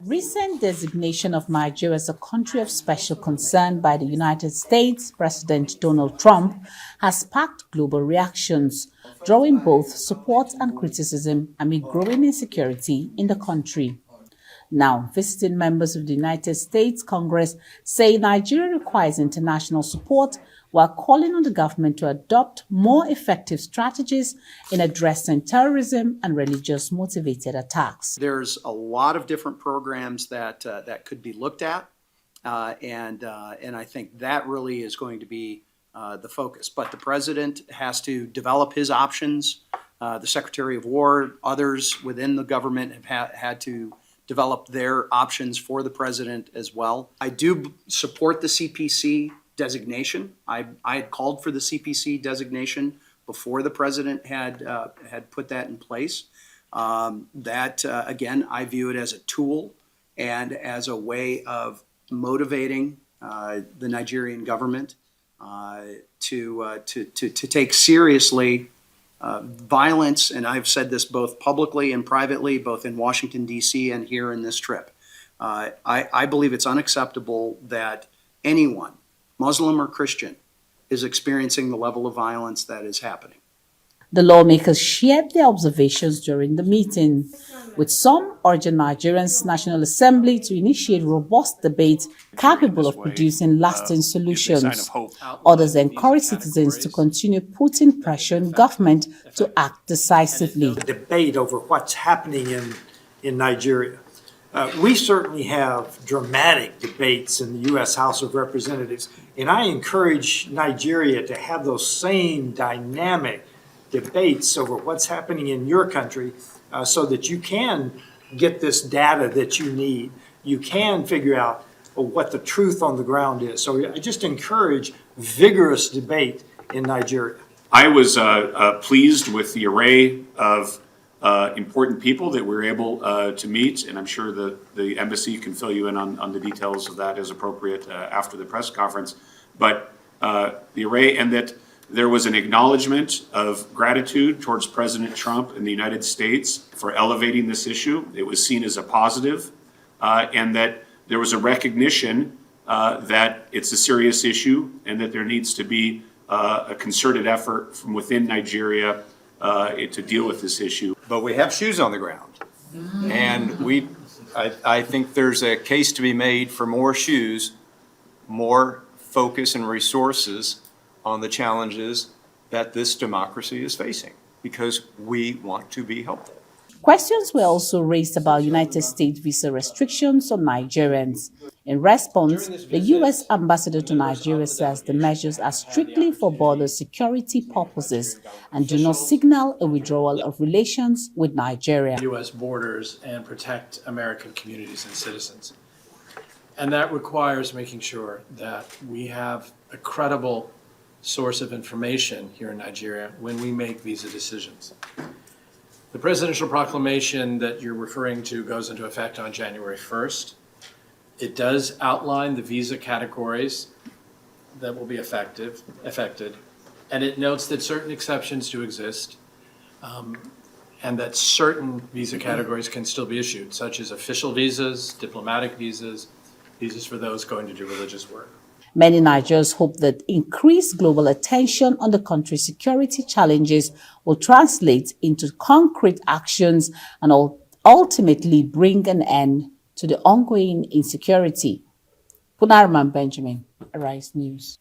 Recent designation of Nigeria as a country of special concern by the United States President Donald Trump has sparked global reactions, drawing both support and criticism amid growing insecurity in the country. Now, visiting members of the United States Congress say Nigeria requires international support while calling on the government to adopt more effective strategies in addressing terrorism and religious-motivated attacks. There's a lot of different programs that could be looked at, and I think that really is going to be the focus. But the president has to develop his options. The Secretary of War, others within the government have had to develop their options for the president as well. I do support the CPC designation. I had called for the CPC designation before the president had put that in place. Again, I view it as a tool and as a way of motivating the Nigerian government to take seriously violence, and I've said this both publicly and privately, both in Washington, D.C. and here in this trip. I believe it's unacceptable that anyone, Muslim or Christian, is experiencing the level of violence that is happening. The lawmakers shared their observations during the meeting, with some urging Nigeria's National Assembly to initiate robust debate capable of producing lasting solutions. Others encourage citizens to continue putting pressure on government to act decisively. The debate over what's happening in Nigeria. We certainly have dramatic debates in the U.S. House of Representatives, and I encourage Nigeria to have those same dynamic debates over what's happening in your country so that you can get this data that you need. You can figure out what the truth on the ground is. So I just encourage vigorous debate in Nigeria. I was pleased with the array of important people that we were able to meet, and I'm sure the embassy can fill you in on the details of that as appropriate after the press conference. But the array, and that there was an acknowledgement of gratitude towards President Trump and the United States for elevating this issue. It was seen as a positive, and that there was a recognition that it's a serious issue and that there needs to be a concerted effort from within Nigeria to deal with this issue. But we have shoes on the ground, and I think there's a case to be made for more shoes, more focus and resources on the challenges that this democracy is facing, because we want to be helpful. Questions were also raised about United States visa restrictions on Nigerians. In response, the U.S. ambassador to Nigeria says the measures are strictly for border security purposes and do not signal a withdrawal of relations with Nigeria. U.S. borders and protect American communities and citizens. And that requires making sure that we have a credible source of information here in Nigeria when we make visa decisions. The presidential proclamation that you're referring to goes into effect on January 1st. It does outline the visa categories that will be affected, and it notes that certain exceptions do exist, and that certain visa categories can still be issued, such as official visas, diplomatic visas, visas for those going to do religious work. Many Nigerians hope that increased global attention on the country's security challenges will translate into concrete actions and ultimately bring an end to the ongoing insecurity. Punarman Benjamin, Arise News.